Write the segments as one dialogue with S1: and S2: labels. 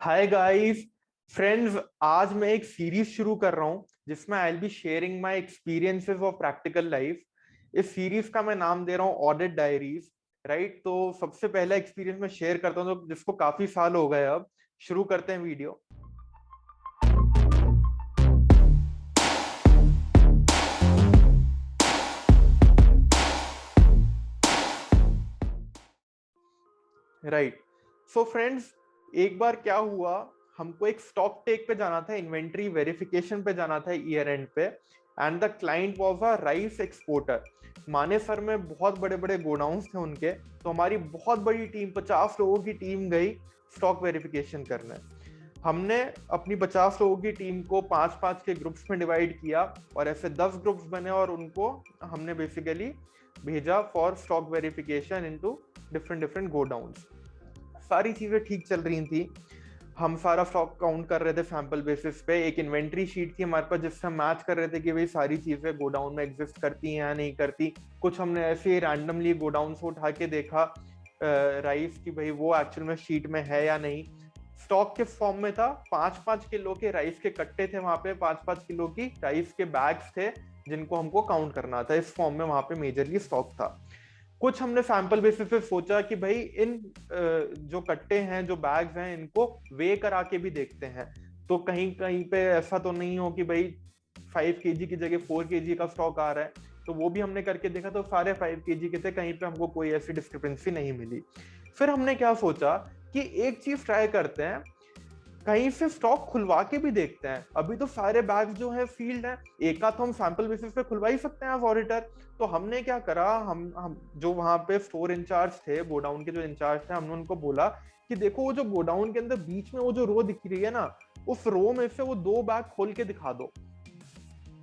S1: Hi guys friends, आज मैं एक सीरीज शुरू कर रहा हूं जिसमें I will be sharing my experiences of practical life. इस सीरीज का मैं नाम दे रहा हूं ऑडिट डायरीज। राइट, तो सबसे पहला एक्सपीरियंस मैं शेयर करता हूं जिसको काफी साल हो गए। अब शुरू करते हैं वीडियो। राइट, सो फ्रेंड्स, एक बार क्या हुआ, हमको एक स्टॉक टेक पे जाना था, इन्वेंट्री वेरिफिकेशन पे जाना था ईयर एंड पे। And the client was a rice exporter. Manesar में बहुत बड़े बड़े गोडाउंस थे उनके। तो हमारी बहुत बड़ी टीम, 50 लोगों की टीम गई स्टॉक वेरिफिकेशन करने। हमने अपनी 50 लोगों की टीम को 5-5 के ग्रुप्स में डिवाइड किया और ऐसे 10 ग्रुप्स बने और उनको हमने बेसिकली भेजा for stock verification into different different godowns. सारी चीजें ठीक चल रही थी। हम सारा स्टॉक काउंट कर रहे थे सैंपल बेसिस पे। एक इन्वेंट्री शीट थी हमारे पास जिससे हम मैच कर रहे थे कि भाई सारी चीजें गोडाउन में एग्जिस्ट करती हैं या नहीं करती। कुछ हमने ऐसे ही रैंडमली गोडाउन से उठा के देखा राइस की भाई वो एक्चुअल में शीट में है या नहीं। स्टॉक के फॉर्म में था, 5-5 किलो के राइस के कट्टे थे वहां पे, 5-5 किलो की राइस के बैग्स थे जिनको हमको काउंट करना था। इस फॉर्म में वहां पे मेजरली स्टॉक था। कुछ हमने सैंपल बेसिस पे सोचा कि भाई इन जो कट्टे हैं, जो बैग्स हैं, इनको वे करा के भी देखते हैं। तो कहीं कहीं पे ऐसा तो नहीं हो कि भाई 5 kg की जगह 4 kg का स्टॉक आ रहा है। तो वो भी हमने करके देखा, तो सारे 5 kg के थे, कहीं पे हमको कोई ऐसी डिस्क्रिपेंसी नहीं मिली। फिर हमने क्या सोचा कि एक चीज ट्राई करते हैं, कहीं से स्टॉक खुलवा के भी देखते हैं। अभी तो सारे बैग्स जो है फील्ड है, एक आध तो हम सैंपल बेसिस पे खुलवा ही सकते हैं एज ऑडिटर। तो हमने क्या करा, हम जो वहां पे स्टोर इंचार्ज थे, गोडाउन के जो इंचार्ज थे, हमने उनको बोला कि देखो वो जो गोडाउन के अंदर बीच में वो जो रो दिख रही है ना, उस रो में से वो 2 बैग खोल के दिखा दो।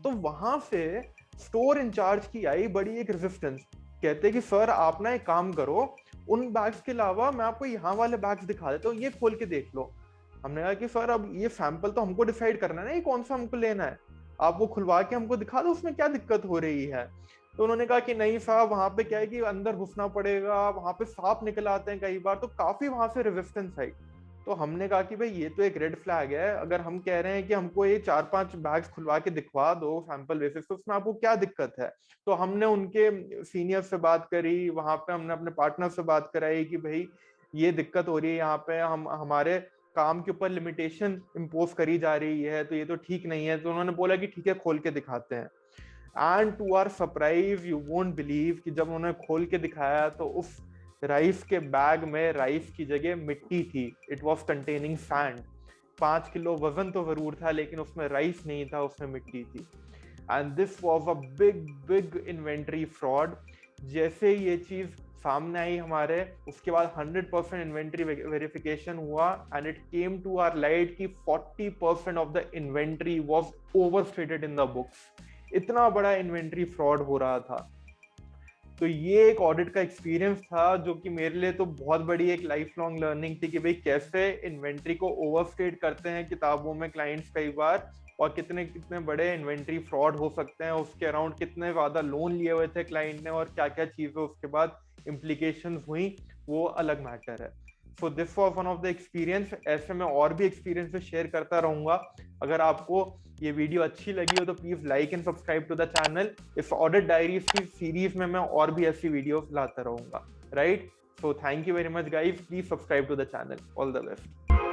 S1: तो वहां से स्टोर इंचार्ज की आई बड़ी एक रेजिस्टेंस। कहते कि सर आप ना एक काम करो, उन बैग्स के अलावा मैं आपको यहाँ वाले बैग्स दिखा देता हूँ, ये खोल के देख लो। हमने कहा कि सर अब ये सैंपल तो हमको डिसाइड करना है ना, ये कौन सा हमको लेना है। आप वो खुलवा के हमको दिखा दो उसमें क्या दिक्कत हो रही है। तो उन्होंने कहा कि नहीं साहब, वहां पे क्या है कि अंदर घुसना पड़ेगा, वहां पे सांप निकल आते हैं कई बार। तो काफी वहां से रेजिस्टेंस आई। तो हमने कहा कि भाई ये तो एक रेड फ्लैग है। अगर हम कह रहे हैं कि हमको ये 4-5 बैग्स खुलवा के दिखवा दो सैंपल बेसिस, तो उसमें आपको क्या दिक्कत है। तो हमने उनके सीनियर से बात करी, वहां पे हमने अपने पार्टनर से बात कराई कि भाई ये दिक्कत हो रही है यहाँ पे, हम हमारे काम के ऊपर लिमिटेशन इम्पोज करी जा रही है, तो ये तो ठीक नहीं है। तो उन्होंने बोला कि ठीक है, खोल के दिखाते हैं। And to our surprise, you won't believe कि जब उन्होंने खोल के दिखाया तो उस राइस के बैग में राइस की जगह मिट्टी थी। It was containing sand. 5 kilo वजन तो जरूर था, लेकिन उसमें राइस नहीं था, उसमें मिट्टी थी। And this was a big big inventory fraud. जैसे ये चीज सामने आई हमारे, उसके बाद 100% इन्वेंट्री वेरिफिकेशन हुआ and it came to our light कि 40% of the inventory was overstated in the books. इतना बड़ा इन्वेंट्री फ्रॉड हो रहा था। तो ये एक ऑडिट का एक्सपीरियंस था जो कि मेरे लिए तो बहुत बड़ी एक लाइफ लॉन्ग लर्निंग थी कि भाई कैसे इन्वेंट्री को ओवरस्टेट करते हैं किताबों में क्लाइंट्स कई बार, और कितने कितने बड़े इन्वेंट्री फ्रॉड हो सकते हैं। उसके अराउंड कितने ज्यादा लोन लिए हुए थे क्लाइंट ने, और क्या क्या चीजें उसके बाद इम्प्लीकेशंस हुई, वो अलग मैटर है। So this was one of the experience. ऐसे मैं और भी एक्सपीरियंसेस शेयर करता रहूंगा। अगर आपको ये वीडियो अच्छी लगी हो तो please like and subscribe to the channel. इस ऑडिट डायरीज की सीरीज में मैं और भी ऐसी वीडियोस लाता रहूंगा। Right, so thank you very much guys, please subscribe to the channel. All the best.